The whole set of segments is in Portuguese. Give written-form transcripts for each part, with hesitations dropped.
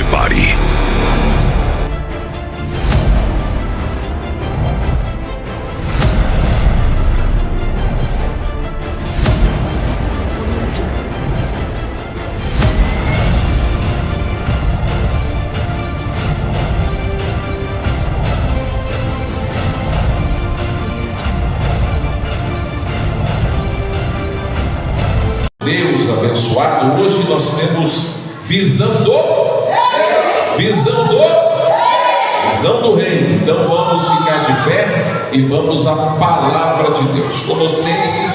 Prepare. Deus abençoado, hoje nós temos visão do reino. Então vamos ficar de pé e vamos à palavra de Deus. Colossenses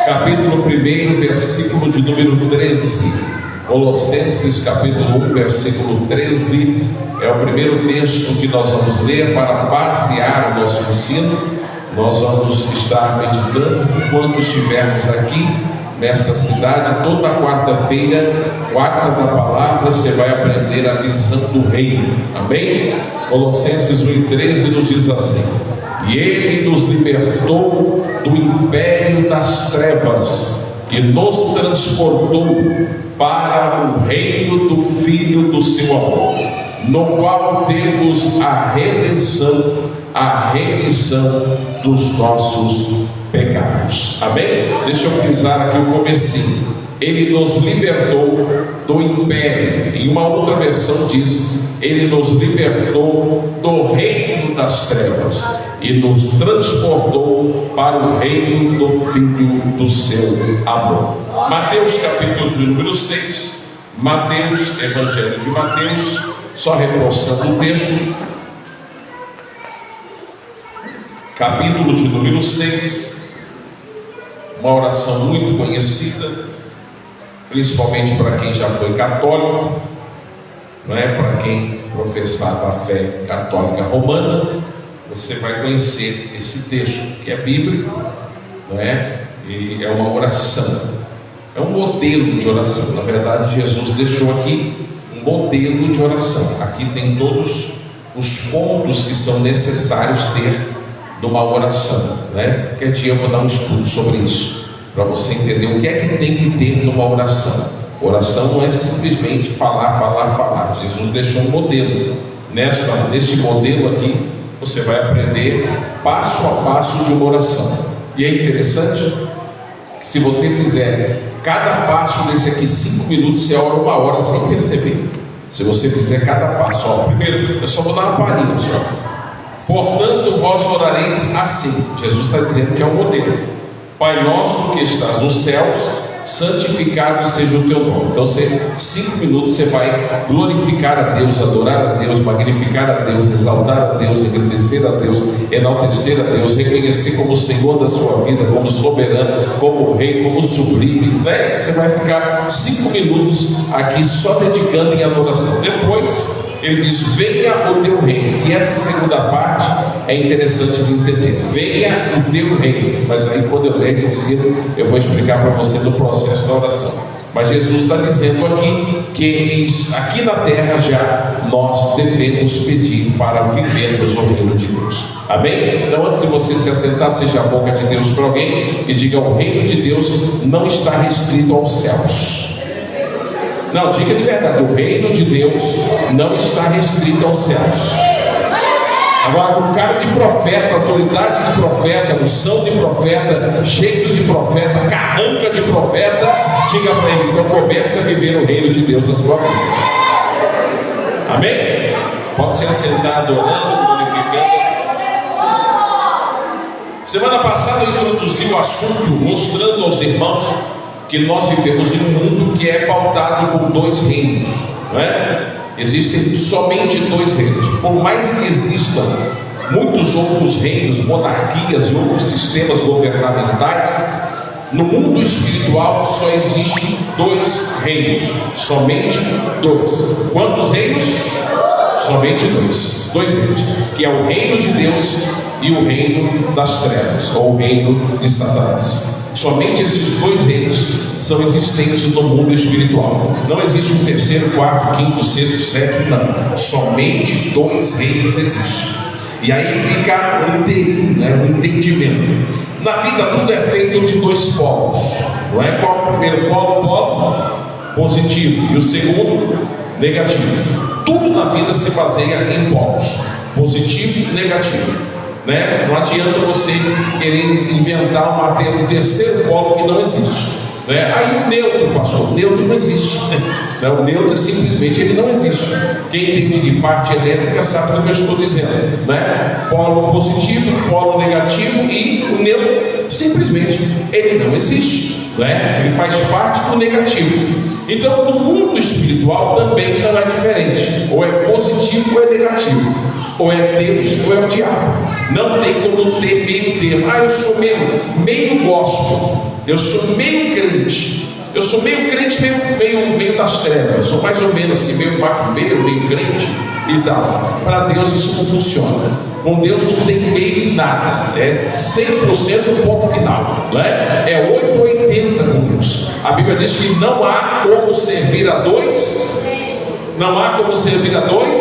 capítulo 1, versículo de número 13. Colossenses capítulo 1, versículo 13 é o primeiro texto que nós vamos ler para basear o nosso ensino. Nós vamos estar meditando quando estivermos aqui nesta cidade. Toda quarta-feira, quarta da palavra, você vai aprender a visão do reino. Amém? Colossenses 1,13 nos diz assim: e Ele nos libertou do império das trevas e nos transportou para o reino do Filho do seu amor, no qual temos a redenção, a remissão dos nossos pecados. Amém? Deixa eu frisar aqui o comecinho. Ele nos libertou do império. Em uma outra versão diz: Ele nos libertou do reino das trevas e nos transportou para o reino do Filho do seu amor. Mateus capítulo de número 6. Mateus, Evangelho de Mateus, só reforçando o texto, capítulo de número 6, uma oração muito conhecida, principalmente para quem já foi católico, não é? Para quem professava a fé católica romana, você vai conhecer esse texto, que é bíblico, não é? E é uma oração, é um modelo de oração. Na verdade, Jesus deixou aqui um modelo de oração. Aqui tem todos os pontos que são necessários ter numa oração, né? Qualquer dia eu vou dar um estudo sobre isso, para você entender o que é que tem que ter numa oração. Oração não é simplesmente falar. Jesus deixou um modelo. Nesse modelo aqui, você vai aprender passo a passo de uma oração. E é interessante que, se você fizer cada passo desse aqui 5 minutos, você ora 1 hora sem perceber. Se você fizer cada passo, primeiro eu só vou dar uma palhinha, senhor. Portanto, vós orareis assim. Jesus está dizendo que é um modelo: Pai nosso que estás nos céus, santificado seja o teu nome. Então, 5 minutos você vai glorificar a Deus, adorar a Deus, magnificar a Deus, exaltar a Deus, agradecer a Deus, enaltecer a Deus, reconhecer como o Senhor da sua vida, como soberano, como rei, como sublime, né? Você vai ficar 5 minutos aqui só dedicando em adoração. Depois ele diz: venha o teu reino. E essa segunda parte é interessante de entender: venha o teu reino. Mas aí, quando eu ler esse ensino, eu vou explicar para você do processo da oração. Mas Jesus está dizendo aqui que aqui na terra já nós devemos pedir para vivermos o reino de Deus. Amém? Então, antes de você se assentar, seja a boca de Deus para alguém e diga: o reino de Deus não está restrito aos céus. Não, diga de verdade: o reino de Deus não está restrito aos céus. Agora, com cara de profeta, autoridade de profeta, unção de profeta, jeito de profeta, carranca de profeta, diga para ele: então comece a viver o reino de Deus na sua vida. Amém? Pode se assentar adorando, glorificando. Semana passada eu introduzi o assunto mostrando aos irmãos que nós vivemos em um mundo que é pautado por 2 reinos, não é? Existem somente 2 reinos. Por mais que existam muitos outros reinos, monarquias e outros sistemas governamentais, no mundo espiritual só existem 2 reinos, somente 2. Quantos reinos? Somente 2. 2 reinos, que é o reino de Deus e o reino das trevas, ou o reino de Satanás. Somente esses 2 reinos são existentes no mundo espiritual. Não existe um terceiro, quarto, quinto, sexto, sétimo, não. Somente 2 reinos existem. E aí fica um inteirinho, né? Um entendimento. Na vida tudo é feito de 2 polos, não é? Qual é o primeiro polo? Polo positivo. E o segundo, negativo. Tudo na vida se baseia em polos, positivo e negativo, né? Não adianta você querer inventar um terceiro polo que não existe, né? Aí o neutro, pastor, o neutro não existe, né? O neutro simplesmente ele não existe. Quem entende de parte elétrica sabe o que eu estou dizendo, né? Polo positivo, polo negativo, e o neutro simplesmente ele não existe, né? Ele faz parte do negativo. Então no mundo espiritual também não é diferente, ou é positivo ou é negativo, ou é Deus ou é o diabo. Não tem como ter meio termo. Eu sou meio gospel, eu sou meio crente, eu sou meio crente, meio das trevas, eu sou mais ou menos assim, meio macumbeiro, meio crente e tal. Para Deus isso não funciona. Com Deus não tem meio em nada, é 100% ponto final, né? É 8 ou 80 com Deus. A Bíblia diz que não há como servir a dois, não há como servir a dois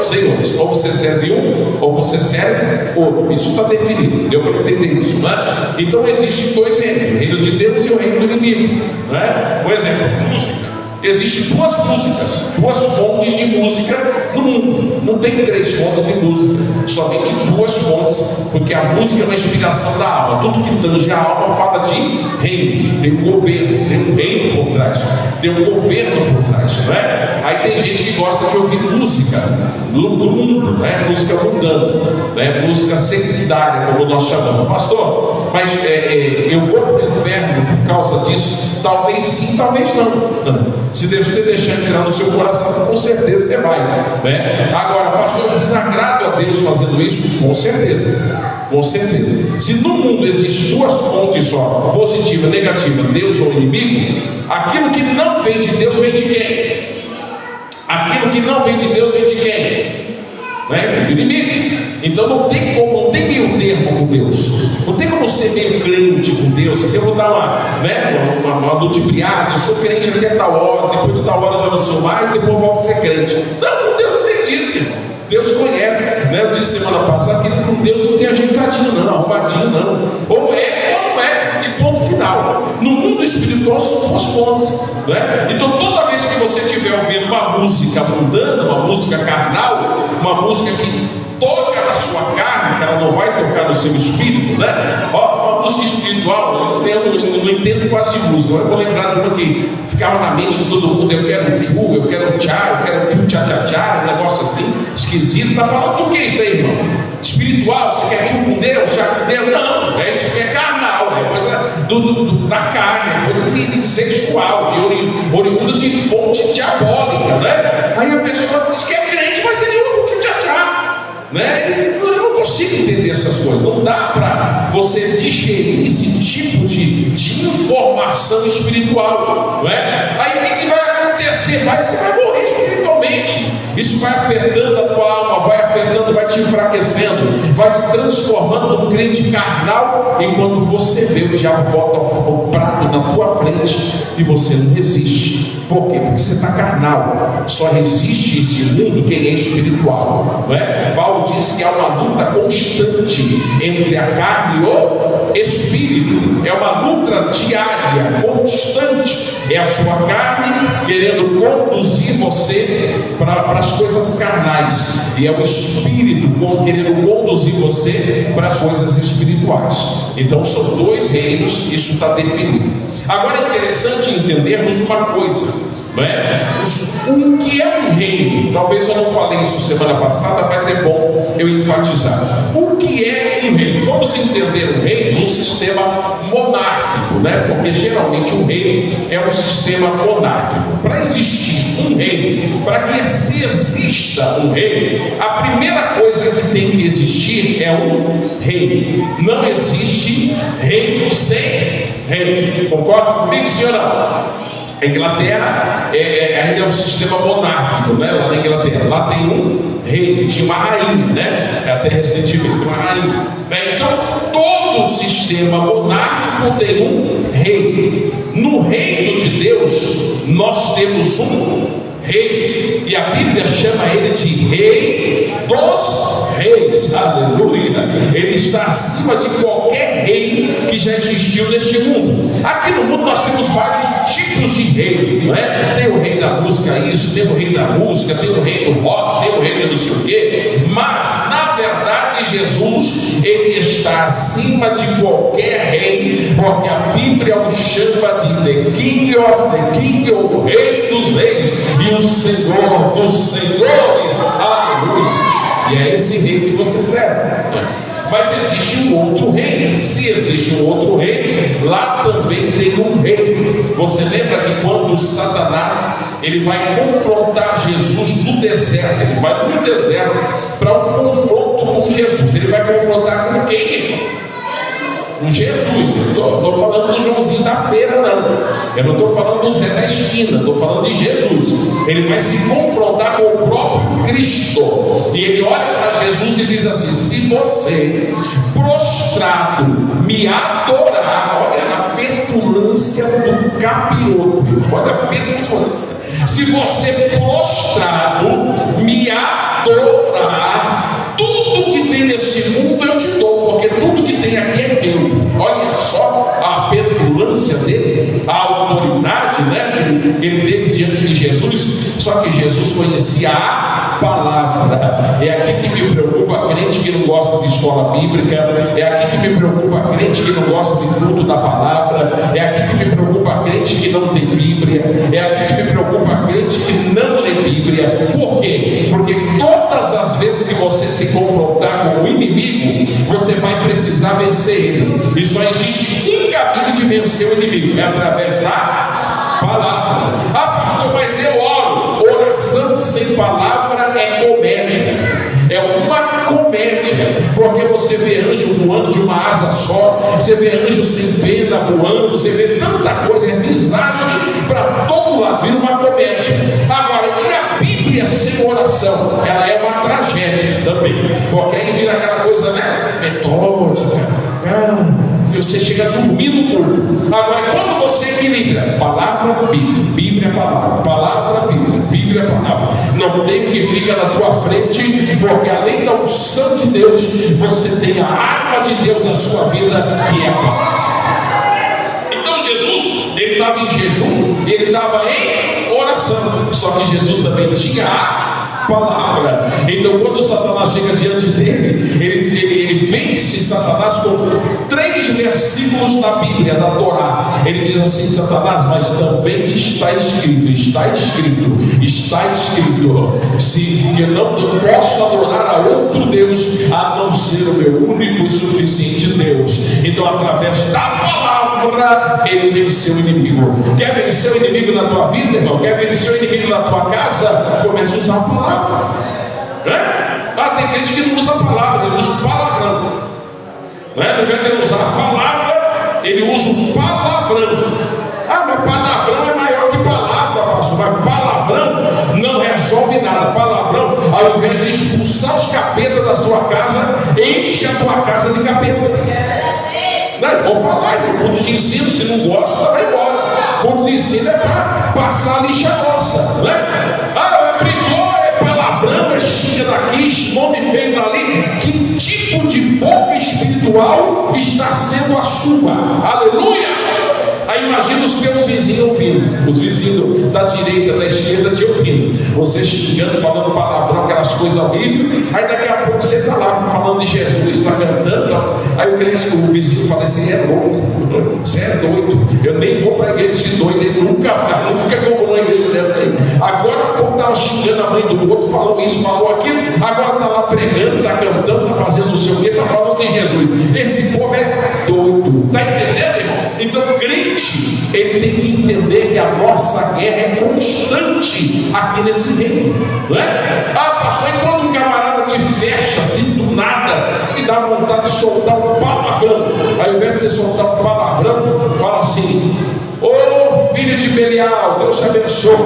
senhores, ou você serve um, ou você serve outro. Isso está definido, deu para entender isso, né? Então existem dois reinos, o reino de Deus e o reino do inimigo, né? Um exemplo, música. Existem duas músicas, duas fontes de música no mundo. Não tem 3 fontes de música, somente 2 fontes, porque a música é uma inspiração da alma. Tudo que tange a alma fala de reino, tem um governo, tem um reino por trás, tem um governo por trás, não é? Aí tem gente que gosta de ouvir música do mundo, né? Música mundana, né? Música secundária, como nós chamamos. Pastor, mas eu vou para o inferno por causa disso? Talvez sim, talvez não. Se você deixar entrar no seu coração, com certeza você vai, né? Agora, pastor, desagrado a Deus fazendo isso? Com certeza, com certeza. Se no mundo existem 2 fontes só, positiva, negativa, Deus ou inimigo, aquilo que não vem de Deus vem de quem? Aquilo que não vem de Deus vem de quem? Né? Vem do inimigo. Então não tem como, não tem meio termo com Deus, não tem como ser meio crente com Deus. Se eu vou dar uma ludibriada, eu sou crente até tal hora, depois de tal hora já não sou mais, depois volto a ser crente. Não, com Deus não tem disso, irmão. Deus conhece, né? Eu disse semana passada que com Deus não tem ajeitadinho não, arrumadinho não, ou é ou não é, e ponto final. No mundo espiritual são 2 fontes, né? Então toda vez que você estiver ouvindo uma música mundana, uma música carnal, uma música que toca na sua carne, que ela não vai tocar no seu espírito, né? Uma música espiritual, eu não entendo quase de música. Eu vou lembrar de uma que ficava na mente de todo mundo: eu quero um tchu, eu quero um tchá, eu quero um tchu tchá tchá tchá, um negócio assim esquisito. Está falando do que isso aí, irmão? Espiritual? Você quer tchu com Deus, tchá com Deus? Não, isso que é carnal, é coisa da carne, é coisa sexual, de oriundo de fonte diabólica, né? Aí a pessoa diz que é crente, mas ele ouve um tchu tchá tchá, né? Eu não consigo entender essas coisas. Não dá para você digerir esse tipo de informação espiritual, não é? Aí o que vai acontecer? Você vai morrer espiritualmente. Isso vai afetando a tua alma, vai afetando, vai te enfraquecendo, vai te transformando num crente carnal, enquanto você vê o diabo bota o prato na tua frente e você não resiste. Por quê? Porque você está carnal. Só resiste esse mundo quem é espiritual, não é? Paulo disse que há uma luta constante entre a carne e o espírito. É uma luta diária, constante. É a sua carne querendo conduzir você para as coisas carnais, e é o espírito querendo conduzir você para as coisas espirituais. Então são 2 reinos, isso está definido. Agora é interessante entendermos uma coisa, não é? O que é um reino? Talvez eu não falei isso semana passada, mas é bom eu enfatizar. O que é um reino? Vamos entender um reino num sistema monárquico, né? Porque geralmente um reino é um sistema monárquico. Para existir um reino, para que exista um reino, a primeira coisa que tem que existir é um reino. Não existe reino sem reino. Concorda comigo, senhor? Não? A Inglaterra ainda é um sistema monárquico, né? Lá na Inglaterra, lá tem um rei, tinha uma rainha, né? Até recentemente uma rainha, né? Então todo sistema monárquico tem um rei. No reino de Deus nós temos um rei, e a Bíblia chama ele de Rei dos Reis. Aleluia! Ele está acima de qualquer rei que já existiu neste mundo. Aqui no mundo nós temos vários tipos de rei, não é? Tem o rei da música isso, tem o rei da música, tem o rei do rock, tem o rei do não sei o quê, mas na verdade Jesus, ele está acima de qualquer rei, porque a Bíblia o chama de The King of the King, o rei dos reis e o Senhor dos senhores. Aleluia! E é esse rei que você serve. Mas existe um outro reino. Se existe um outro reino, lá também tem um rei. Você lembra que quando Satanás ele vai confrontar Jesus no deserto, ele vai no deserto para um confronto com Jesus. Ele vai confrontar com quem? Com Jesus. Eu não estou falando do Joãozinho da feira, não. Eu não estou falando do Zé da esquina, estou falando de Jesus. Ele vai se confrontar com o próprio Cristo. E ele olha para Jesus e diz assim: se você prostrado me adorar, olha a petulância do capiroto, olha a petulância. Se você prostrado me adorar, tudo que tem nesse mundo eu te dou, porque tudo que tem aqui é meu. Olha só a petulância dele, a autoridade, né, que ele teve diante de Jesus. Só que Jesus conhecia a palavra. É aqui que me preocupa crente que não gosta de escola bíblica, é aqui que me preocupa crente que não gosta de culto da palavra, é aqui que me preocupa crente que não tem Bíblia, é aqui que me preocupa crente que não lê Bíblia. Por quê? Porque todas as vezes que você se confrontar com o inimigo, você vai precisar vencer ele. E só existe um caminho de vencer o inimigo, é através da palavra. Ah, pastor, mas eu oro. Oração sem palavra é comédia. É uma comédia, porque você vê anjo voando de uma asa só, você vê anjo sem pena voando, você vê tanta coisa, é visagem para todo lado, vira uma comédia. Agora, e a Bíblia sem oração? Ela é uma tragédia também, porque aí vira aquela coisa, né, metódica, você chega a dormir no corpo. Agora, quando você equilibra palavra, Bíblia, Bíblia, palavra, palavra, Bíblia, Bíblia, palavra, não tem o que fica na tua frente, porque além da unção de Deus, você tem a arma de Deus na sua vida, que é a palavra. Então Jesus, ele estava em jejum, ele estava em oração, só que Jesus também tinha a palavra. Então quando Satanás chega diante dele, ele vence Satanás com 3 versículos da Bíblia, da Torá. Ele diz assim: Satanás, mas também está escrito, está escrito, está escrito, se eu não posso adorar a outro Deus a não ser o meu único e suficiente Deus. Então através da palavra ele venceu o inimigo. Quer vencer o inimigo na tua vida, irmão? Quer vencer o inimigo na tua casa? Comece a usar a palavra. Tem gente que não usa a palavra, ele usa o palavrão. Não invés de usar a palavra, ele usa o palavrão. Mas palavrão é maior que palavra, pastor. Mas palavrão não resolve nada. Palavrão, ao invés de expulsar os capetas da sua casa, enche a tua casa de capeta. Vou falar, no ponto de ensino, se não gosta, vai embora. O ponto de ensino é para passar a lixa nossa, brigou, é palavrão, é xinga daqui, nome feio dali. Que tipo de boca espiritual está sendo a sua? Aleluia! Aí imagina os teus vizinhos ouvindo, os vizinhos da direita, da esquerda te ouvindo, você xingando, falando palavrão, aquelas coisas horríveis. Aí daqui a pouco você está lá falando de Jesus, está cantando. Aí o vizinho fala assim: é louco, você é doido, eu nem vou para a igreja desse doido, ele nunca que eu vou na igreja dessa aí. Agora há pouco estava xingando a mãe do outro, falou isso, falou aquilo, agora está lá pregando, está cantando, está fazendo não sei o que, está falando de Jesus. Esse povo é doido, está entendendo, irmão? Então o crente, ele tem que entender que a nossa guerra é constante aqui nesse reino, não é? Pastor, e quando um camarada te fecha assim do nada e dá vontade de soltar um palavrão, aí ao invés de você soltar um palavrão, fala assim: ô filho de Belial, Deus te abençoe.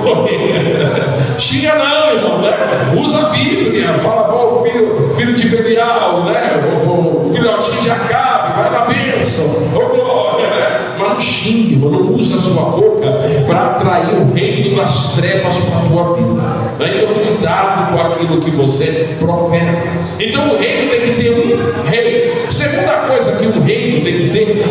Xinga não, irmão, né? Usa a Bíblia, fala: ô filho de Belial, né? O filhotinho de Acabe, vai na bênção, ô glória, né? Mas não xingue, não usa a sua boca para atrair o reino das trevas para a tua vida. Então cuidado com aquilo que você profeta. Então o reino tem que ter um rei. Segunda coisa que um reino tem que ter: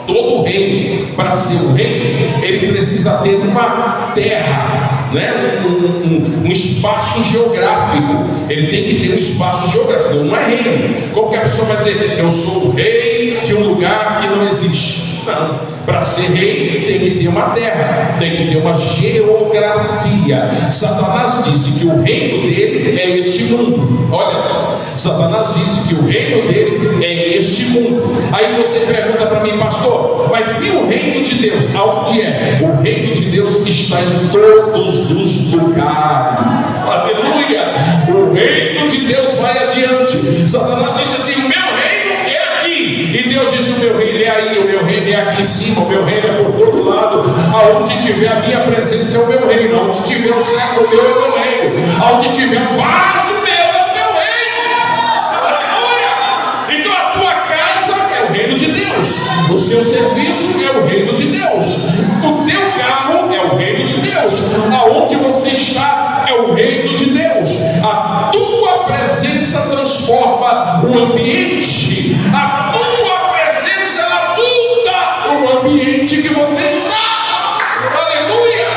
todo reino, para ser um reino, ele precisa ter uma terra. né, um espaço geográfico. Ele tem que ter um espaço geográfico, não é reino. Como que a pessoa vai dizer, eu sou o rei de um lugar que não existe? Não. Para ser rei tem que ter uma terra, tem que ter uma geografia. Satanás disse que o reino dele é este mundo. Olha só, Satanás disse que o reino dele é este mundo. Aí você pergunta para mim, pastor, mas se o reino de Deus, aonde é? O reino de Deus está em todos os lugares. Aleluia! O reino de Deus vai adiante. Satanás disse assim, o meu reino é aqui. E Deus disse, o meu reino é aí, o meu reino é aqui em cima, o meu reino é por todo lado. Aonde tiver a minha presença é o meu reino. Aonde tiver o céu, o meu é o meu reino. Aonde tiver o vaso, meu é o meu reino. Aleluia! Então a tua casa é o reino de Deus. O seu serviço é o reino de Deus. O teu carro é o reino de Deus. Aonde você está é o reino de Deus. A tua presença transforma o ambiente. A tua presença ela muda o ambiente que você está. Aleluia!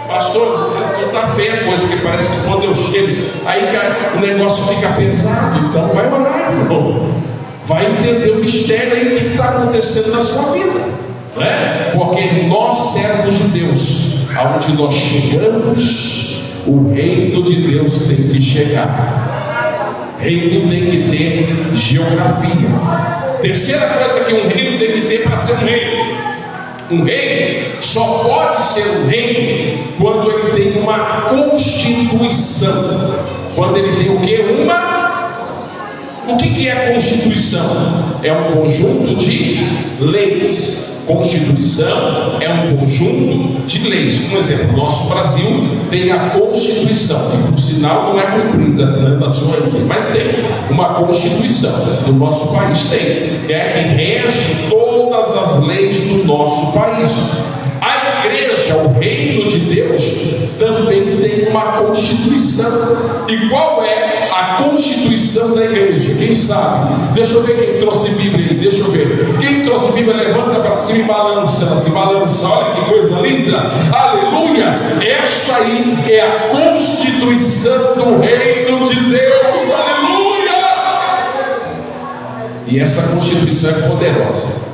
Pastor, não está feia a coisa, porque parece que quando eu chego, aí o negócio fica pesado. Então vai orar, irmão. Vai entender o mistério aí que está acontecendo na sua vida, né? Porque nós, servos de Deus, aonde nós chegamos, o reino de Deus tem que chegar. Reino tem que ter geografia. Terceira coisa que um reino tem que ter para ser um reino. Um reino só pode ser um reino quando ele tem uma constituição. Quando ele tem o quê? O que é Constituição? É um conjunto de leis. Constituição é um conjunto de leis. Um exemplo, nosso Brasil tem a Constituição, que por sinal não é cumprida, né, na sua lei, mas tem uma Constituição. No nosso país tem, que é que rege todas as leis do nosso país. A igreja, o reino de Deus, também tem uma Constituição. E qual é a Constituição da igreja? Quem sabe? Deixa eu ver quem trouxe Bíblia aí, deixa eu ver. Quem trouxe Bíblia, levanta para cima e balança. Ela se balança, olha que coisa linda. Aleluia! Esta aí é a Constituição do reino de Deus. Aleluia! E essa Constituição é poderosa.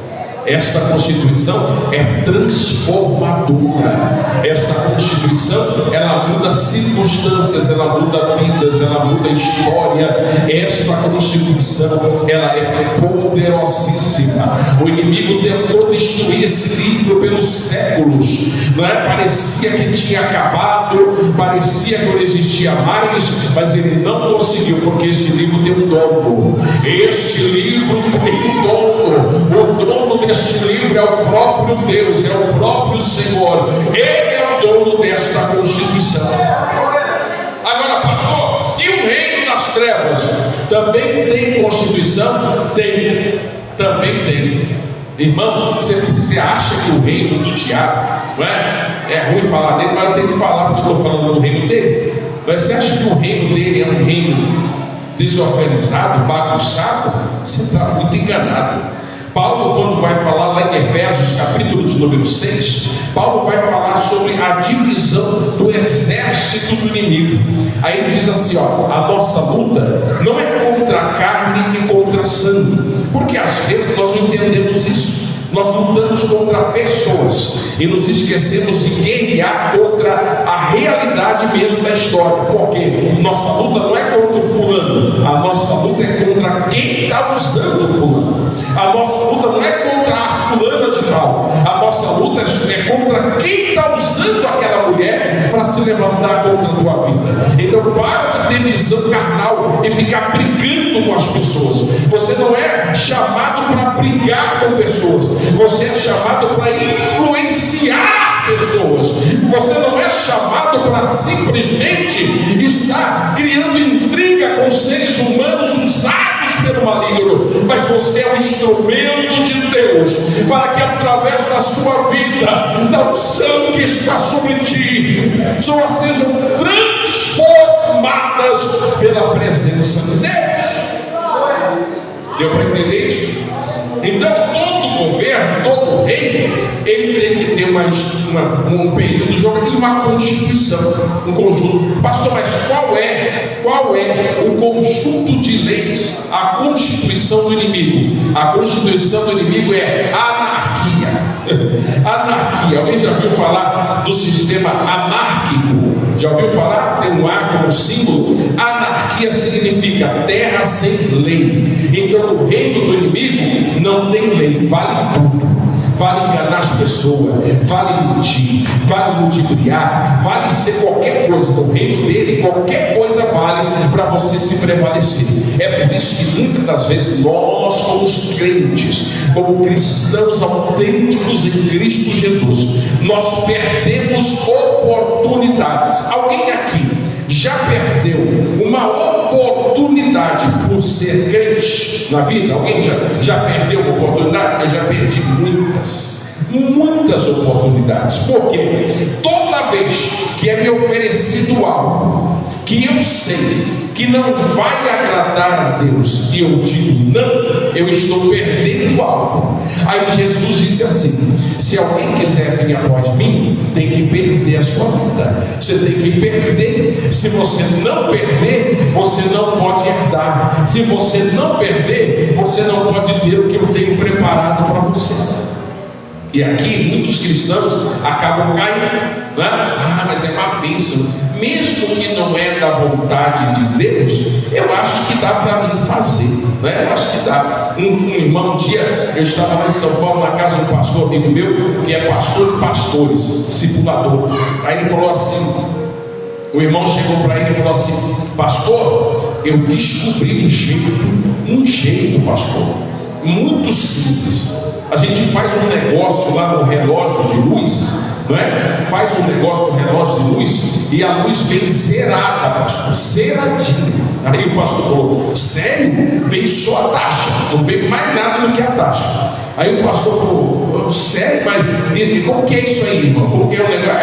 Esta Constituição é transformadora. Esta Constituição, ela muda circunstâncias, ela muda vidas, ela muda história. Esta Constituição, ela é poderosíssima. O inimigo tentou destruir esse livro pelos séculos, não é? Parecia que tinha acabado, parecia que não existia mais, mas ele não conseguiu, porque este livro tem um dono. Este livro tem um dono. O dono deste livro é o próprio Deus, é o próprio Senhor. Ele é o dono desta Constituição. Agora, pastor, e o reino das trevas? Também tem Constituição? Tem. Também tem. Irmão, você acha que o reino do diabo, não é? É ruim falar dele, mas eu tenho que falar porque eu estou falando do reino deles. Mas você acha que o reino dele é um reino desorganizado, bagunçado? Você está muito enganado. Paulo, quando vai falar lá em Efésios, capítulo de número 6, Paulo vai falar sobre a divisão do exército do inimigo. Aí ele diz assim, ó, a nossa luta não é contra a carne e contra a sangue, porque às vezes nós não entendemos isso. Nós lutamos contra pessoas e nos esquecemos de guerrear contra a realidade mesmo da história. Porque nossa luta não é contra o fulano, a nossa luta é contra quem está usando o fulano. A nossa luta não é contra a fulana de tal, a nossa luta é contra quem está usando aquela mulher para se levantar contra a tua vida. Então para de ter visão carnal e ficar brigando com as pessoas. Você não é chamado para brigar com pessoas. Você é chamado para influenciar pessoas. Você não é chamado para simplesmente estar criando intriga com seres humanos usados pelo maligno, mas você é um instrumento de Deus para que através da sua vida, da unção que está sobre ti, pessoas sejam transformadas pela presença de Deus. Deu para entender isso? Então todo governo, todo reino, ele tem que ter um período de jogo e uma constituição, um conjunto. Pastor, mas qual é o conjunto de leis, a constituição do inimigo? A constituição do inimigo é anarquia. Anarquia. Alguém já ouviu falar do sistema anárquico? Já ouviu falar? Tem um A como símbolo. Anarquia significa terra sem lei. Então no reino do inimigo não tem lei, vale tudo. Vale enganar as pessoas, vale mentir, vale ludibriar, vale ser qualquer coisa. No reino dele, qualquer coisa vale para você se prevalecer. É por isso que muitas das vezes nós, como crentes, como cristãos autênticos em Cristo Jesus, nós perdemos oportunidades. Alguém aqui já perdeu uma oportunidade por ser crente na vida? Alguém já perdeu uma oportunidade? Eu já perdi muitas oportunidades. Por quê? Toda vez que é me oferecido algo que eu sei que não vai agradar a Deus e eu digo não, eu estou perdendo algo. Aí Jesus disse assim: se alguém quiser vir após mim, tem que perder a sua vida. Você tem que perder. Se você não perder, você não pode herdar. Se você não perder, você não pode ter o que eu tenho preparado para você. E aqui muitos cristãos acabam caindo, né? Mas é uma bênção. Mesmo que não é da vontade de Deus, eu acho que dá para mim fazer, né? Eu acho que dá. Um irmão, um dia eu estava lá em São Paulo, na casa de um pastor amigo meu, que é pastor de pastores, discipulador. Aí ele falou assim, o irmão chegou para ele e falou assim: pastor, eu descobri um jeito, pastor, muito simples. A gente faz um negócio lá no relógio de luz, não é? Faz um negócio no relógio de luz e a luz vem zerada, pastor, zeradinha. Aí o pastor falou: sério? Vem só a taxa, não vem mais nada do que a taxa. Aí o pastor falou: sério? Mas e como que é isso aí, irmão? Como que é o negócio?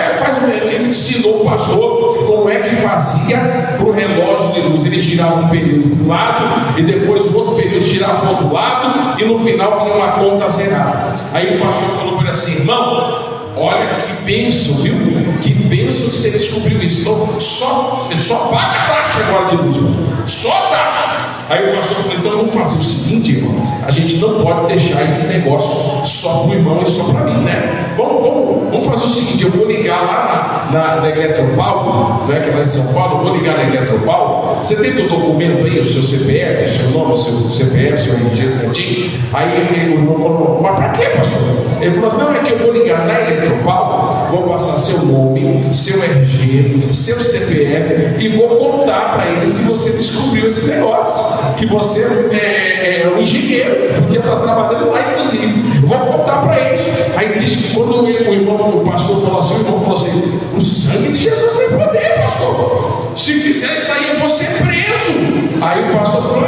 Ele ensinou o pastor como é que fazia para o relógio de luz. Ele girava um período para um lado e depois o outro período girava para o outro lado e no final vinha uma conta zerada. Aí o pastor falou para ele assim: irmão, olha que bênção, viu? Que bênção que você descobriu isso. Então, só paga a taxa agora de luz, só a taxa. Aí o pastor falou: então vamos fazer o seguinte, irmão, a gente não pode deixar esse negócio só para o irmão e só para mim, né? Vamos fazer o seguinte: eu vou ligar lá na Eletropaulo, né, que é lá em São Paulo. Eu vou ligar na Eletropaulo. Você tem o documento aí, o seu CPF, o seu nome, o seu CPF, o seu RG certinho? Aí o irmão falou: mas para quê, pastor? Ele falou assim: não, é que eu vou ligar na Eletropaulo, vou passar seu nome, seu RG, seu CPF e vou contar para eles que você descobriu esse negócio, que você é um engenheiro, porque está trabalhando lá, inclusive. Eu vou contar para eles. Aí disse que quando o pastor falou assim, o irmão falou assim: o sangue de Jesus tem poder, pastor. Se fizer isso aí, eu vou ser preso. Aí o pastor falou: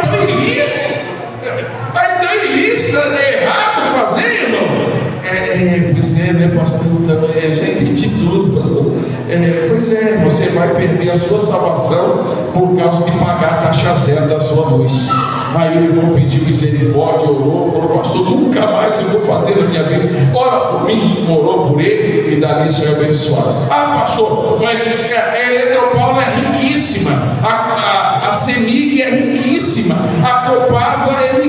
então é ilícito. Então é ilícito, é errado fazer, irmão. Pois é, né, pastor? Já entendi tudo, pastor. Pois é, você vai perder a sua salvação por causa de pagar a taxa zero da sua luz. Aí o irmão pediu misericórdia, orou, falou: pastor, nunca mais eu vou fazer na minha vida. Ora por mim, orou por ele e dali foi abençoado. Pastor, mas a Eletropaulo é riquíssima, a CEMIG é riquíssima, a Copasa é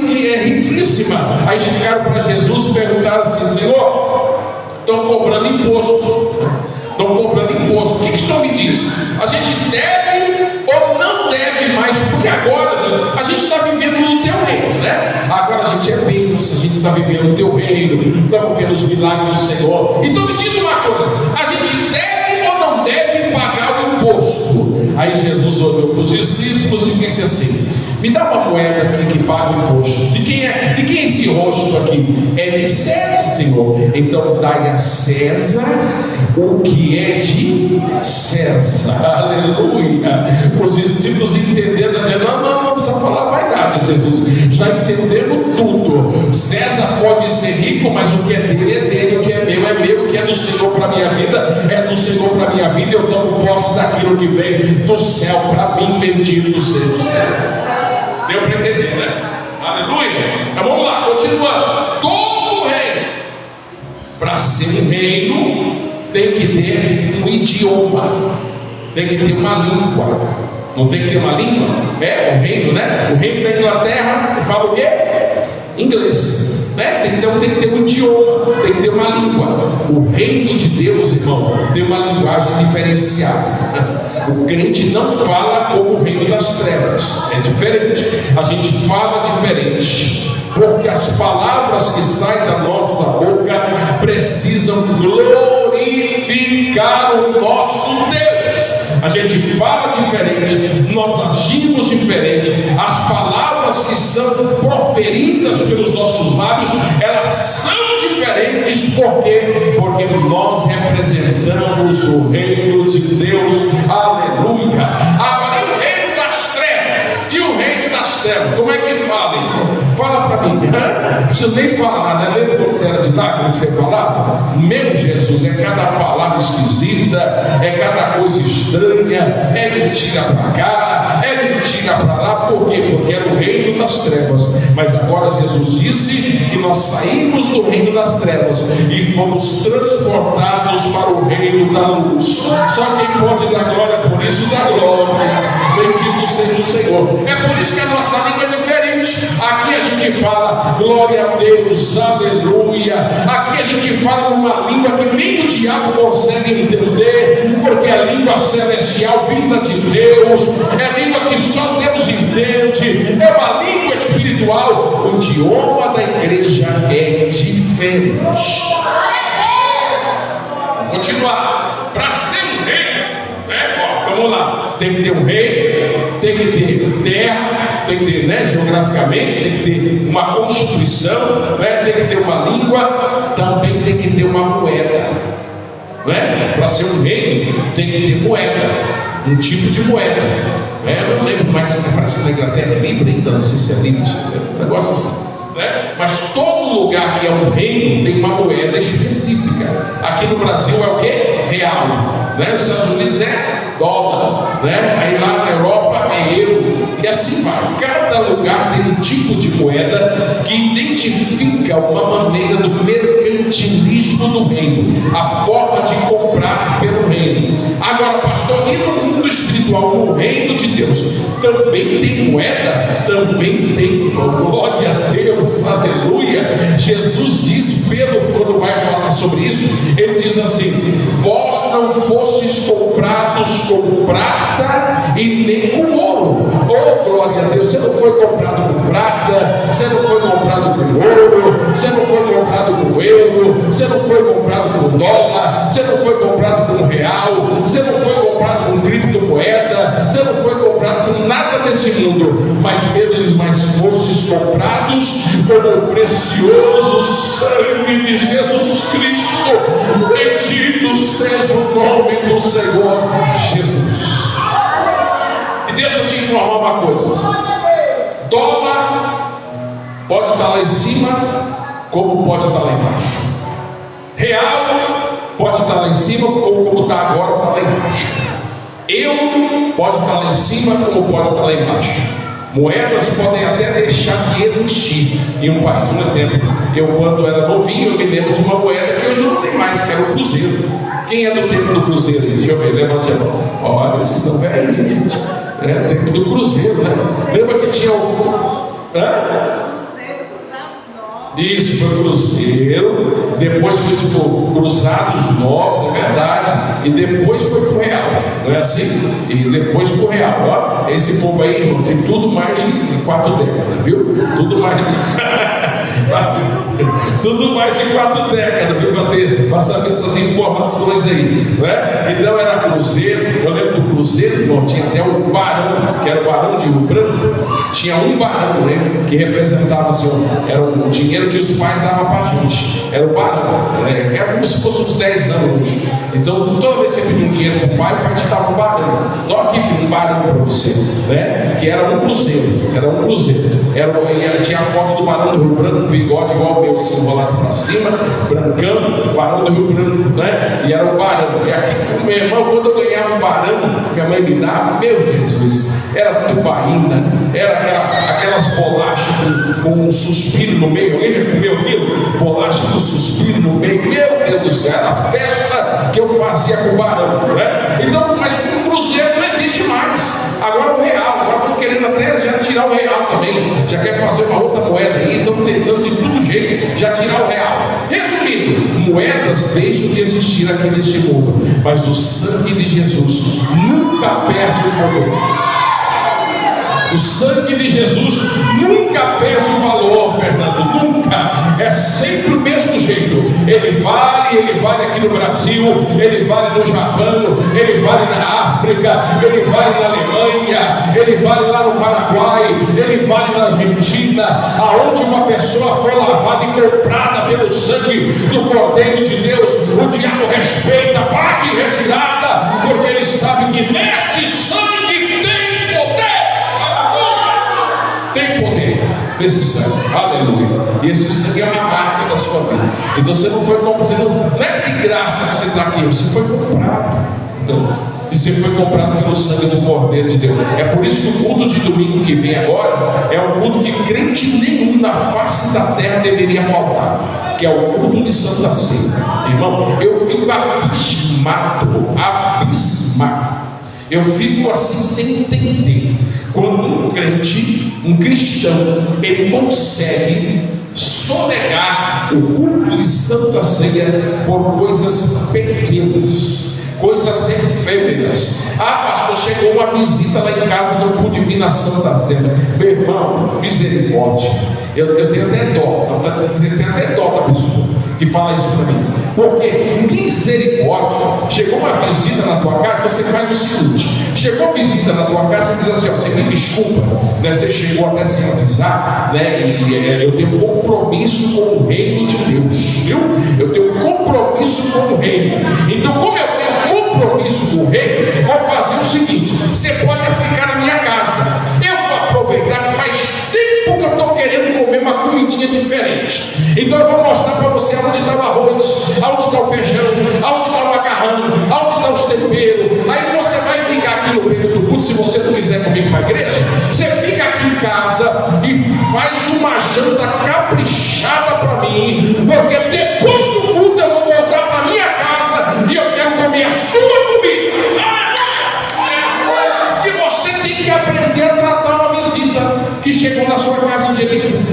riquíssima. Aí chegaram para Jesus e perguntaram assim: Senhor, estão cobrando imposto. O que o senhor me diz? A gente deve ou não deve mais? Porque agora a gente está vivendo no teu reino, né? Agora a gente é bênção, a gente está vivendo no teu reino, estamos vendo os milagres do Senhor. Então me diz uma coisa: a gente deve ou não deve pagar o imposto? Aí Jesus olhou para os discípulos e disse assim: me dá uma moeda aqui que paga o imposto. De quem é esse rosto aqui? É de César, Senhor. Então dai a César o que é de César. Aleluia. Os discípulos entenderam, dizendo: não precisa falar mais nada, Jesus. Já entendemos tudo. César pode ser rico, mas o que é dele, o que é meu, o que é do Senhor para a minha vida, é do Senhor para a minha vida. Eu tomo posse daquilo que vem do céu para mim, bendito seja o céu. Deu para entender, né? Aleluia. Então vamos lá, continuando. Todo reino Para ser um reino, tem que ter um idioma, tem que ter uma língua. Não tem que ter uma língua? É o reino, né? O reino da Inglaterra fala o quê? Inglês, né? Então tem que ter um idioma, tem que ter uma língua. O reino de Deus, irmão, tem uma linguagem diferenciada. O crente não fala como o reino das trevas, é diferente. A gente fala diferente, porque as palavras que saem da nossa boca precisam glorificar o nosso Deus. A gente fala diferente, nós agimos diferente. As palavras que são proferidas pelos nossos lábios, elas são diferentes. Por quê? Porque nós representamos o reino de Deus. Aleluia. Agora, e o reino das trevas? E o reino das trevas? Como é que fala, irmão? Fala para mim. Não preciso nem falar, né? Lembra quando você era de lá, como você falava? Meu Jesus, é cada palavra esquisita, é cada coisa estranha, é mentira para cá, é mentira para lá. Por quê? Porque era o reino das trevas. Mas agora Jesus disse que nós saímos do reino das trevas e fomos transportados para o reino da luz. Só quem pode dar glória por isso, dá glória. Bendito seja o Senhor. É por isso que a nossa língua é diferente. Aqui a gente fala glória a Deus, aleluia. Aqui a gente fala uma língua que nem o diabo consegue entender, porque é a língua celestial vinda de Deus, é a língua que só Deus entende, é uma língua espiritual. O idioma da igreja é diferente. Vou continuar. Para ser um rei, né? Vamos lá. Tem que ter um rei, tem que ter terra, tem que ter, né, geograficamente, tem que ter uma constituição, né, tem que ter uma língua, também tem que ter uma moeda, né? Para ser um reino, tem que ter moeda, um tipo de moeda, né? Eu não lembro mais, parece que na Inglaterra é Libra ainda, não sei se é Libra, um negócio assim, né? Mas todo lugar que é um reino tem uma moeda específica. Aqui no Brasil é o que? Real, né? Nos Estados Unidos é dólar, né? Aí lá na Europa é euro, e assim vai. Cada lugar tem um tipo de moeda que identifica uma maneira do mercantilismo do reino, a forma de comprar pelo reino. Agora, pastor, e no mundo espiritual, no reino de Deus, também tem moeda? Também tem, glória a Deus, aleluia. Jesus diz, Pedro, quando vai falar sobre isso, ele diz assim: vós não fostes comprados com prata e nem com ouro. Oh, glória a Deus, você não foi comprado com prata, você não foi comprado com ouro, você não foi comprado com euro, você não foi comprado com dólar, você não foi comprado com real, você não foi comprado com criptomoeda, você não foi comprado com nada desse mundo. Mas Pedro diz: mas fostes comprados com o precioso sangue de Jesus Cristo. Bendito seja o nome do Senhor Jesus. E deixa eu te informar uma coisa: dólar pode estar lá em cima, como pode estar lá embaixo. Real pode estar lá em cima, como está agora, está lá embaixo. Euro pode estar lá em cima, como pode estar lá embaixo. Moedas podem até deixar de existir em um país. Um exemplo, eu quando era novinho, eu me lembro de uma moeda que hoje não tem mais, que era o cruzeiro. Quem é do tempo do cruzeiro aí? Deixa eu ver, levante a mão. Olha, vocês estão velhos, gente. É o tempo do cruzeiro, né? Lembra que tinha o... Isso, foi cruzeiro, depois foi tipo cruzados novos, é verdade, e depois foi pro real, não é assim? E depois pro real, ó, esse povo aí, irmão, tem tudo mais de 4 décadas, viu? Tudo mais de... tudo mais de 4 décadas, viu? Para saber essas informações aí, né? Então era cruzeiro, eu lembro do cruzeiro, irmão, tinha até o barão, que era o barão de Rio Branco, tinha um barão, né? Que representava assim, era um dinheiro que os pais davam para a gente, era o barão, né? Era como se fosse uns 10 anos hoje. Então toda vez que você pedia um dinheiro para o pai te dava um barão. Olha aqui, filho, um barão para você, né? Que era um cruzeiro, tinha a foto do barão do Rio Branco, bigode igual o meu, assim, enrolado para cima, brancão, barão do Rio Branco, né? E era o barão. E aqui, meu irmão, quando eu ganhava um barão, minha mãe me dava, meu Jesus, era tubaína, era aquelas bolachas com um suspiro no meio. Alguém já comeu aquilo? Bolacha com suspiro no meio. Meu Deus do céu, era a festa que eu fazia com o barão, né? Então, mas o cruzeiro não existe mais. Agora o real, agora estão querendo até já tirar o real também. Já quer fazer uma outra moeda aí, estão tentando de todo jeito já tirar o real. Resumindo, moedas deixam de existir aqui neste mundo, mas o sangue de Jesus nunca perde o valor. O sangue de Jesus nunca perde o valor, Fernando, nunca. É sempre o mesmo jeito. Ele vale aqui no Brasil, ele vale no Japão, ele vale na África, ele vale na Alemanha, ele vale lá no Paraguai, ele vale na Argentina, aonde uma pessoa foi lavada e comprada pelo sangue do Cordeiro de Deus. O diabo respeita, bate em retirada, porque ele sabe que neste sangue tem poder nesse sangue, aleluia. E esse sangue é uma marca da sua vida. Então você não foi comprado, não é de graça que você está aqui, você foi comprado. Não. E você foi comprado pelo sangue do Cordeiro de Deus. É por isso que o culto de domingo que vem agora é um culto que crente nenhum na face da terra deveria faltar, que é o culto de Santa Ceia. Irmão, eu fico abismado. Eu fico assim sem entender. Quando um crente, um cristão, ele consegue sonegar o culto de Santa Ceia por coisas pequenas, coisas efêmeras. Pastor, chegou uma visita lá em casa, não pude vir na Santa Ceia. Meu irmão, misericórdia. Eu tenho até dó, da pessoa que fala isso para mim. Porque misericórdia, chegou uma visita na tua casa, você faz o seguinte: chegou visita na tua casa, você diz assim, você me desculpa, né? Você chegou até sem avisar, né? E eu tenho compromisso com o reino de Deus, viu? Eu tenho compromisso com o reino. Então, como eu tenho compromisso com o reino, vou fazer o seguinte: você pode ficar na minha casa. Eu vou aproveitar que faz tempo que eu estou querendo comer uma comidinha diferente. Então eu vou mostrar para você onde está o arroz, onde está o feijão, onde está o macarrão, onde está os temperos. Aí você vai ficar aqui no período do culto, se você não quiser comigo para a igreja, você fica aqui em casa e faz uma janta caprichada para mim, porque depois do culto eu vou voltar para minha casa e eu quero comer a sua comida. E você tem que aprender a tratar uma visita que chegou na sua casa um dia de culto.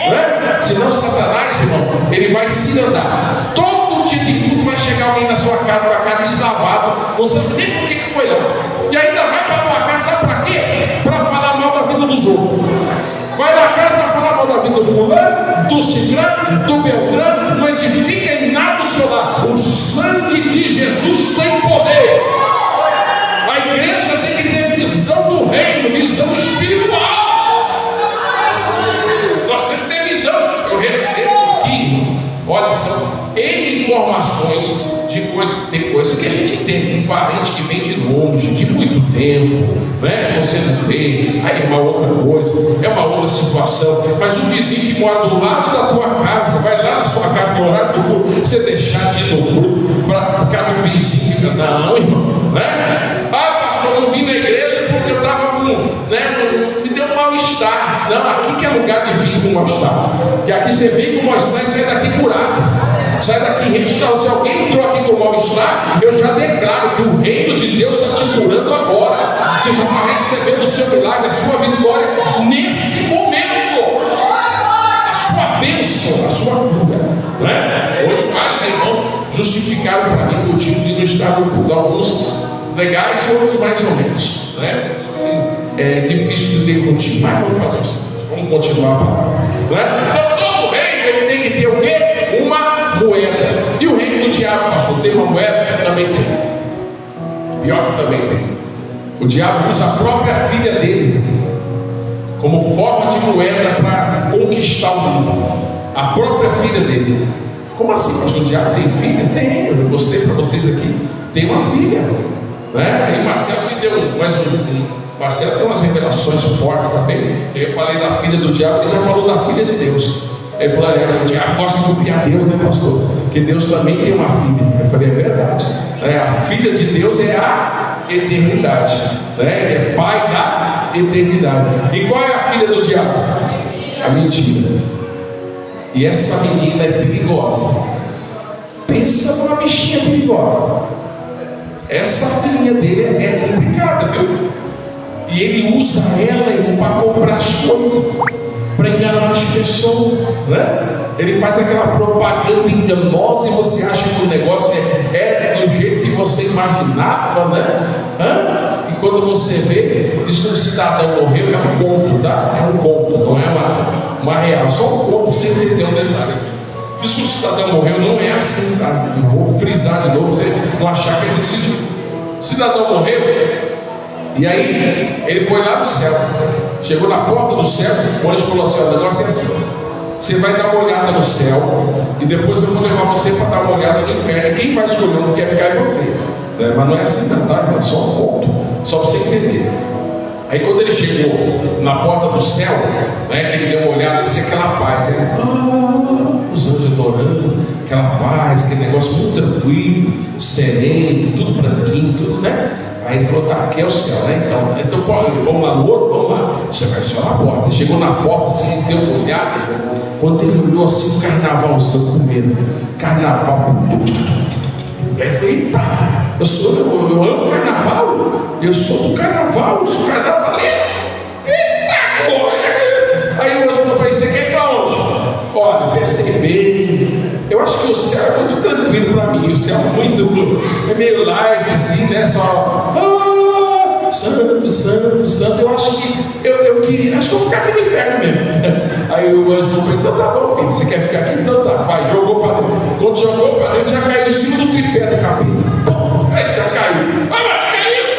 Né? Senão Satanás, irmão, ele vai se andar. Todo dia de culto vai chegar alguém na sua casa com a cara deslavada, não sabe nem por que foi lá. E ainda vai para a tua casa, sabe para quê? Para falar mal da vida dos outros. Vai na casa para falar mal da vida do fulano, do ciclano, do beltrano, não edifica em nada o seu lar. O sangue de Jesus tem poder. A igreja tem que ter visão do reino, visão espiritual. Eu recebo aqui, olha, são N informações de coisas, tem coisa que a gente tem, um parente que vem de longe, de muito tempo, né? Você não tem, aí é uma outra coisa, é uma outra situação, mas o vizinho que mora do lado da tua casa, vai lá na sua casa no horário do culto, você deixar de ir no culto para cada vizinho que não, irmão, né? Pastor, eu não vim na igreja porque eu estava me deu um mal-estar. Não, aqui que é lugar de vir com mal-estar. Que aqui você vem com mal-estar e sai daqui curado. Sai daqui restaurado. Se alguém entrou aqui com mal-estar, eu já declaro que o reino de Deus está te curando agora. Você já está recebendo o seu milagre, a sua vitória nesse momento. A sua bênção, a sua cura, né? Hoje vários irmãos justificaram para mim o motivo de não estar no culto. Alguns legais e outros mais ou menos, né? É difícil de ter motivo, mas vamos fazer isso. Vamos continuar a palavra, né? Então todo reino ele tem que ter o quê? Uma moeda. E o reino do diabo, pastor, tem uma moeda? Também tem. Pior que também tem. O diabo usa a própria filha dele como forma de moeda para conquistar o mundo. A própria filha dele. Como assim, pastor? O diabo tem filha? Tem. Eu mostrei para vocês aqui. Tem uma filha, né? Aí o Marcelo me deu mais Marcelo tem umas revelações fortes também. Eu falei da filha do diabo, ele já falou da filha de Deus. Ele falou, o diabo gosta de copiar Deus, né, pastor? que Deus também tem uma filha. Eu falei, é verdade. A filha de Deus é a eternidade. Ele é pai da eternidade. E qual é a filha do diabo? A mentira. E essa menina é perigosa. Pensa numa bichinha perigosa. Essa filhinha dele é complicada, viu? E ele usa ela para comprar as coisas, para enganar as pessoas, né? Ele faz aquela propaganda enganosa e você acha que o negócio é do jeito que você imaginava, né? E quando você vê, diz que um cidadão morreu, é um conto, tá? É um conto, não é uma real, só um conto sem entender um detalhe aqui. Diz que o cidadão morreu, não é assim, tá? Eu vou frisar de novo, você não achar que é desse jeito. O cidadão morreu. E aí, ele foi lá no céu, chegou na porta do céu, o anjo falou assim: o negócio é assim, você vai dar uma olhada no céu, e depois eu vou levar você para dar uma olhada no inferno. Quem vai escolher onde quer ficar é você, né? Mas não é assim, não, tá? É só um ponto, só para você entender. Aí quando ele chegou na porta do céu, né, que ele deu uma olhada, assim, aquela paz, os anjos adorando, aquela paz, aquele negócio muito tranquilo, sereno, tudo branquinho, tudo, né? Aí ele falou, tá, aqui é o céu, né? Então vamos lá no outro, vamos lá. Você vai só na porta. Ele chegou na porta, assim, deu uma olhada. Quando ele olhou assim, o carnavalzão com medo. Carnaval. Aí ele falou, eita, eu amo carnaval. Eu sou do carnaval, eu sou carnavaleiro. Eita, porra. Aí o anjo falou pra ele, você quer ir pra onde? Olha, pensei bem. Eu acho que o céu é muito tranquilo para mim. O céu é meio light assim, né? Só santo, santo, santo. Eu acho que eu queria, acho que eu vou ficar aqui no inferno mesmo. Aí o anjo falou: então tá bom, filho, você quer ficar aqui? Então tá, vai, jogou para dentro. Quando jogou para dentro, já caiu em cima do tripé do capeta. Aí já caiu. Ah, mas que é isso?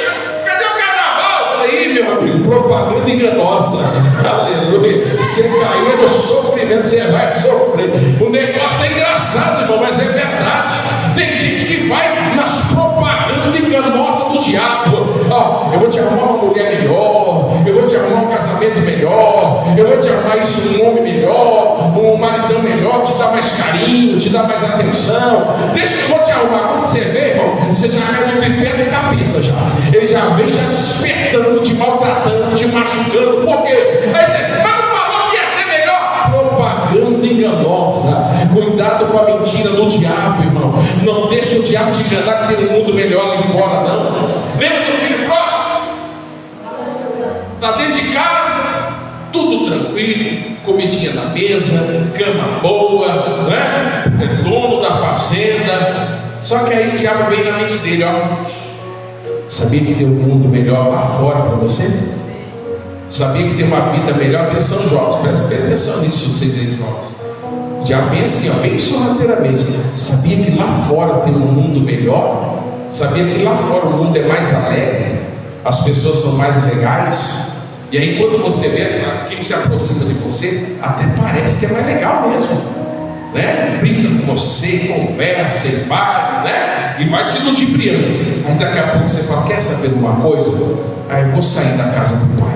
Cadê o carnaval? Aí, meu amigo, propaganda enganosa. Aleluia. Você caiu no sofrimento, você vai sofrer. O negócio é engraçado, irmão, mas é verdade. Tem gente que vai nas propagandas enganosas do diabo. Eu vou te arrumar uma mulher melhor, eu vou te arrumar um casamento melhor, eu vou te arrumar isso, um homem melhor, um maridão melhor, te dar mais carinho, te dar mais atenção. Deixa que eu vou te arrumar. Quando você vê, irmão, você já cai no tripé do capeta já. Ele já vem já se despertando, te maltratando, te machucando. Por quê? Aí você, mas não falou que ia ser melhor? Propaganda enganosa. Cuidado com a mentira do diabo, irmão. Não deixe o diabo te enganar que tem um mundo melhor ali fora, não. Lembra do filho próprio? Está dentro de casa, tudo tranquilo, comidinha na mesa, cama boa, né? É dono da fazenda. Só que aí o diabo vem na mente dele, sabia que tem um mundo melhor lá fora para você? Sabia que tem uma vida melhor? Atenção, jovens, presta atenção nisso, vocês aí, jovens. Já vem assim, bem sorrateiramente. Sabia que lá fora tem um mundo melhor? Sabia que lá fora o mundo é mais alegre? As pessoas são mais legais? E aí quando você vê quem se aproxima de você, até parece que é mais legal mesmo, né? Brinca com você, conversa e vai, né? E vai te ludibriando. Aí daqui a pouco você fala, quer saber de uma coisa? Aí eu vou sair da casa do pai.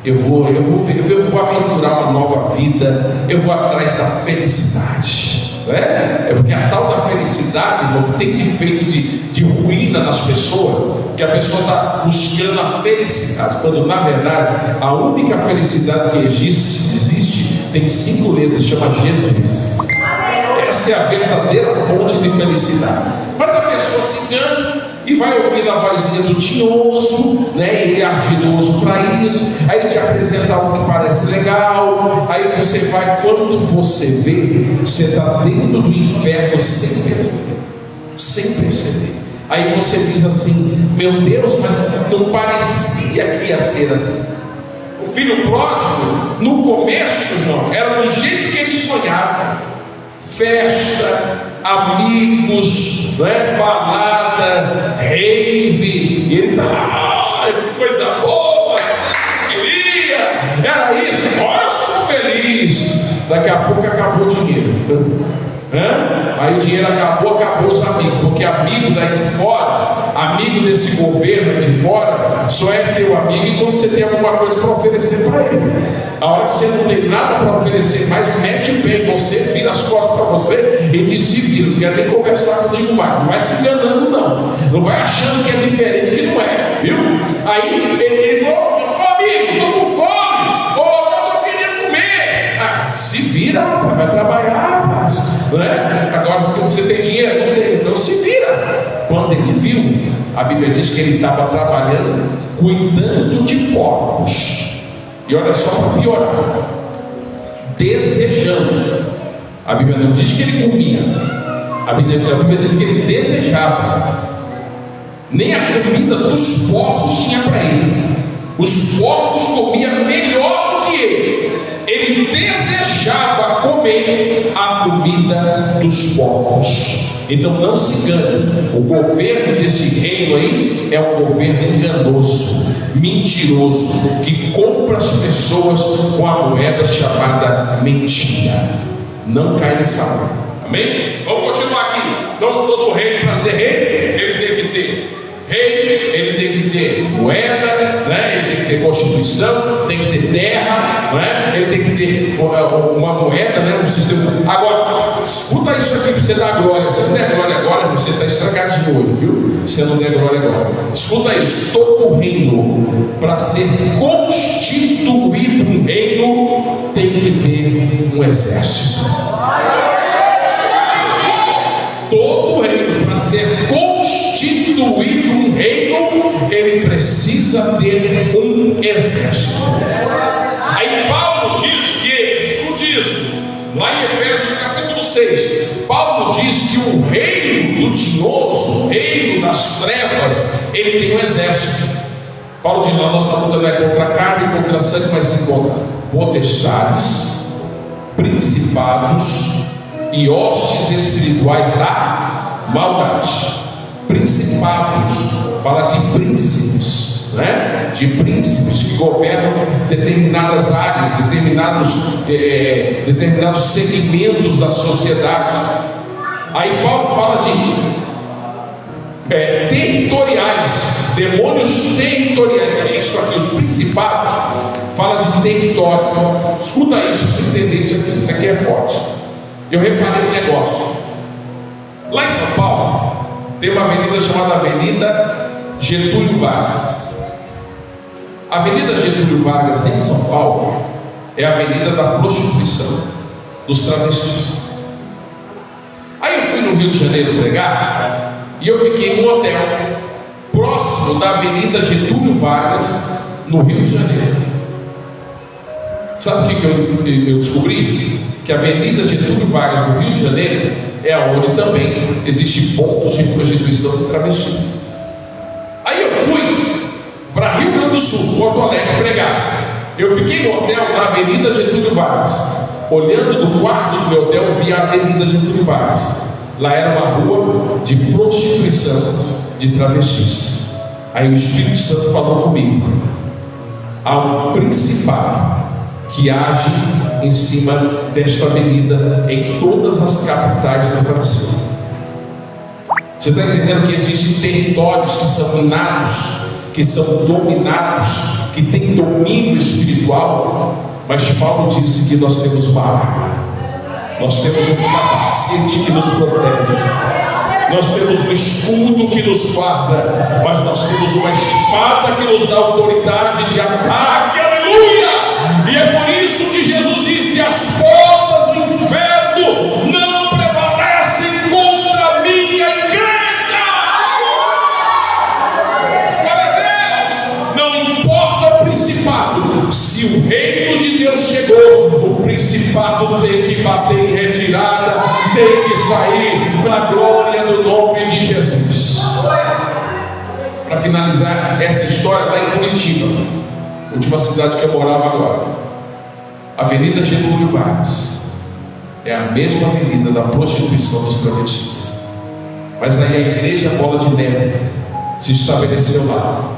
Eu vou aventurar uma nova vida. Eu vou atrás da felicidade, né? É porque a tal da felicidade, irmão, que tem feito de ruína nas pessoas, que a pessoa está buscando a felicidade, quando na verdade a única felicidade que existe tem 5 letras, chama Jesus. Essa é a verdadeira fonte de felicidade. Mas a pessoa se engana e vai ouvir a vozinha do tinhoso, né? Ele é ardiloso para isso. Aí ele te apresenta algo que parece legal. Aí você vai, quando você vê, você está dentro do inferno sem perceber. Sem perceber. Aí você diz assim: meu Deus, mas não parecia que ia ser assim. O filho pródigo, no começo, irmão, era do jeito que ele sonhava. Festa, amigos, né? Balada, rave. E ele está, que coisa boa, que queria, era isso, eu sou feliz. Daqui a pouco acabou o dinheiro. Aí o dinheiro acabou os amigos, porque amigo daí de fora, amigo desse governo de fora, só é teu amigo quando você tem alguma coisa para oferecer para ele. A hora que você não tem nada para oferecer mais, mete o pé em você, vira as costas para você e diz: se vira, não quero nem conversar contigo mais. Não vai se enganando, não vai achando que é diferente, que não é, viu? Aí ele falou: amigo, estou com fome, eu estou querendo comer. Se vira, vai trabalhar, rapaz. Não é? Agora, porque você tem dinheiro, não tem, então se vira. Quando ele viu, a Bíblia diz que ele estava trabalhando, cuidando de porcos. E olha só para piorar, desejando. A Bíblia não diz que ele comia, a Bíblia diz que ele desejava. Nem a comida dos porcos tinha para ele. Os porcos comiam melhor do que ele. Ele desejava comer a comida dos porcos. Então não se engane, o governo desse reino aí é um governo enganoso, mentiroso, que compra as pessoas com a moeda chamada mentira. Não cai nessa mão. Amém? Vamos continuar aqui. Então todo reino, para ser rei, ele tem que ter rei, ele tem que ter moeda, né? Ele tem que ter constituição, tem que ter terra, né? Ele tem que ter uma moeda, né? Um sistema. Agora, escuta isso aqui para você dar glória. Se não der glória agora, você está estragadinho hoje, viu? Se não der glória agora, escuta isso. Todo reino, para ser constituído um reino, tem que ter um exército. Todo reino, para ser constituído um reino, ele precisa ter um exército. Aí Paulo diz que, escute isso, lá em Efésios capítulo 6, Paulo diz que o reino do tinhoso, o reino das trevas, ele tem um exército. Paulo diz: a nossa luta não é contra a carne e contra a sangue, mas sim contra potestades, principados e hostes espirituais da maldade. Principados fala de príncipes, né? De príncipes que governam determinadas áreas, determinados segmentos da sociedade. Aí Paulo fala de territoriais, demônios territoriais. É isso aqui, os principados fala de território. Escuta isso para você entender isso aqui é forte. Eu reparei um negócio. Lá em São Paulo tem uma avenida chamada Avenida Getúlio Vargas. A Avenida Getúlio Vargas em São Paulo é a avenida da prostituição, dos travestis. Aí eu fui no Rio de Janeiro pregar e eu fiquei em um hotel próximo da Avenida Getúlio Vargas, no Rio de Janeiro. Sabe o que eu descobri? Que a Avenida Getúlio Vargas, no Rio de Janeiro, é onde também existem pontos de prostituição de travestis. Aí eu fui para Rio Grande do Sul, Porto Alegre, pregar. Eu fiquei no hotel na Avenida Getúlio Vargas. Olhando do quarto do meu hotel, eu vi a Avenida Getúlio Vargas. Lá era uma rua de prostituição de travestis. Aí o Espírito Santo falou comigo: há um principado que age em cima desta avenida em todas as capitais do Brasil. Você está entendendo que existem territórios que são minados, que são dominados, que têm domínio espiritual? Mas Paulo disse que nós temos uma arma, nós temos um capacete que nos protege, nós temos um escudo que nos guarda, mas nós temos uma espada que nos dá autoridade de ataque. Aleluia! E é por isso que Jesus disse que as portas do inferno não prevalecem contra a minha igreja. Glória a Deus! Não importa o principado, se o reino de Deus chegou, o principado tem que bater em retirada, tem que sair para a glória do nome de Jesus. Para finalizar essa história, lá em Curitiba, última cidade que eu morava agora, Avenida Getúlio Vargas é a mesma avenida da prostituição dos travestis. Mas aí a igreja Bola de Neve se estabeleceu lá.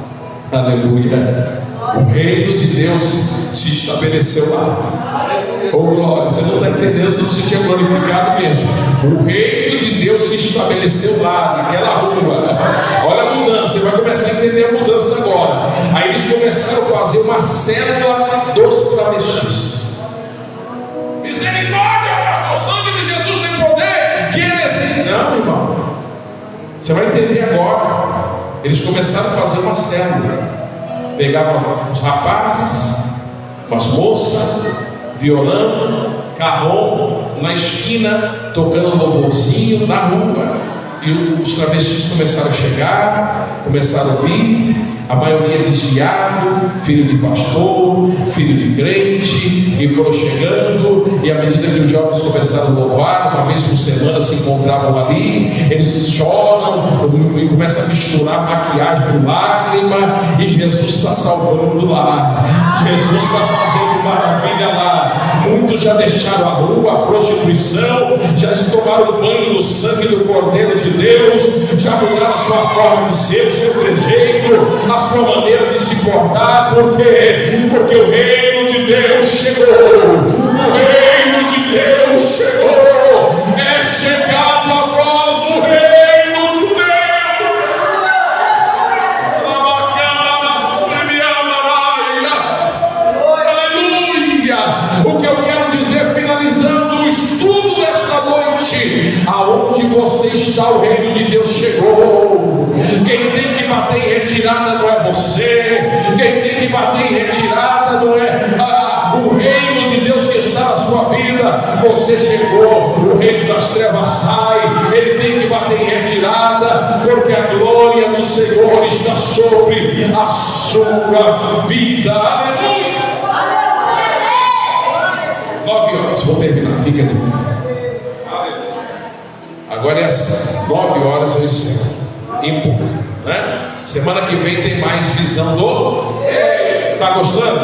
Aleluia! O reino de Deus se estabeleceu lá. Oh glória, você não está entendendo, se você tinha glorificado mesmo. O reino de Deus se estabeleceu lá, naquela rua. Olha a mudança, você vai começar a entender a mudança agora. Aí eles começaram a fazer uma célula dos travestis. Misericórdia, o sangue de Jesus tem poder. Que é? Não, irmão. Você vai entender agora. Eles começaram a fazer uma célula. Pegavam os rapazes, umas moças, violão, carrom, na esquina, tocando louvorzinho na rua. E os travestis começaram a chegar, começaram a vir, a maioria desviado, filho de pastor, filho de crente, e foram chegando, e à medida que os jovens começaram a louvar, uma vez por semana se encontravam ali, eles choram, e começam a misturar maquiagem com lágrima, e Jesus está salvando lá, Jesus está fazendo maravilha lá. Muitos já deixaram a rua, a prostituição, já tomaram o banho do sangue do Cordeiro de Deus, já mudaram a sua forma de ser, o seu trejeito, a sua maneira de se portar. Por quê? Porque o reino de Deus chegou. O reino de Deus chegou. É chegado a vós o reino de Deus. Aleluia. O que eu quero dizer, finalizando o estudo desta noite, aonde você está, o reino de Deus chegou. Quem tem que bater em retirada não é você, quem tem que bater em retirada não é o reino de Deus que está na sua vida. Você chegou, o reino das trevas sai, ele tem que bater em retirada, porque a glória do Senhor está sobre a sua vida. Aleluia. 9 horas, vou terminar, fica de pé. Agora é assim, 9 horas eu encerro. Impor, né? Semana que vem tem mais visão do. Tá gostando?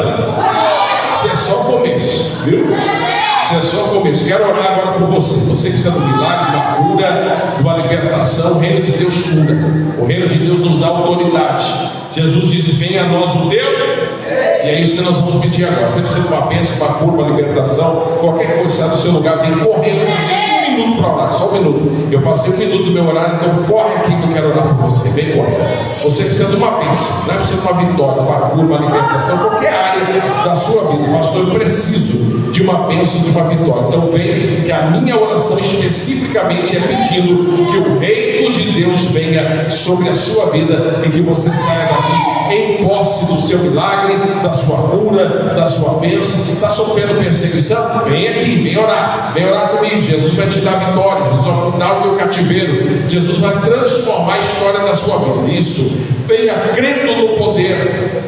Isso é só o começo, viu? Isso é só o começo. Quero orar agora por você. Você precisa de um milagre, uma cura, de uma libertação. O reino de Deus cura. O reino de Deus nos dá autoridade. Jesus disse: venha a nós o teu. E é isso que nós vamos pedir agora. Você precisa de uma bênção, uma cura, uma libertação. Qualquer coisa sai do seu lugar, vem correndo. Para orar, só um minuto. Eu passei 1 minuto do meu horário, então corre aqui que eu quero orar por você. Vem correndo. Você precisa de uma bênção, não é precisa de uma vitória, uma cura, uma libertação, qualquer área da sua vida. Pastor, eu preciso de uma bênção, de uma vitória. Então vem, que a minha oração especificamente é pedindo que o reino de Deus venha sobre a sua vida e que você saia daqui em posse do seu milagre, da sua cura, da sua bênção. Está sofrendo perseguição? Vem aqui, vem orar comigo. Jesus vai te dar vitória, Jesus vai mudar o teu cativeiro, Jesus vai transformar a história da sua vida. Isso, venha crendo no poder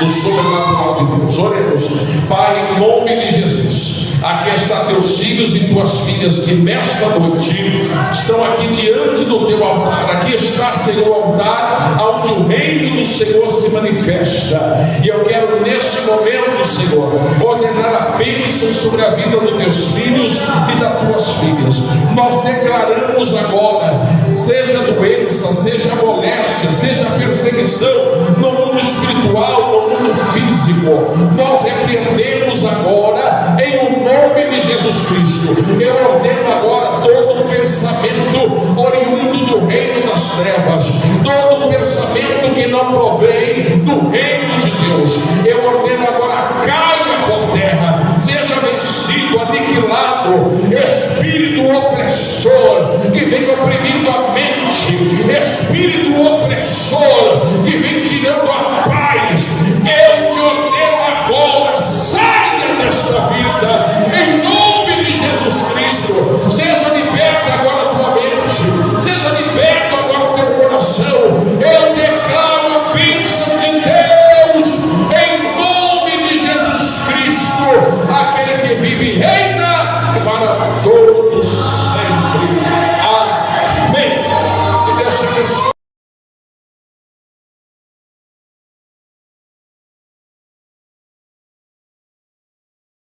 do sobrenatural de Deus. Oremos. Pai, em nome de Jesus, aqui está teus filhos e tuas filhas que nesta noite estão aqui diante do teu altar. Aqui está, Senhor, o altar onde o reino do Senhor se manifesta. E eu quero neste momento, Senhor, ordenar a bênção sobre a vida dos teus filhos e das tuas filhas. Nós declaramos agora, seja doença, seja moléstia, seja perseguição no mundo espiritual, no mundo físico, nós repreendemos agora em o nome de Jesus Cristo. Eu ordeno agora todo pensamento oriundo do reino das trevas, todo pensamento que não provém do reino de Deus, eu ordeno agora, caia por terra, seja vencido, aniquilado, espírito opressor que vem oprimir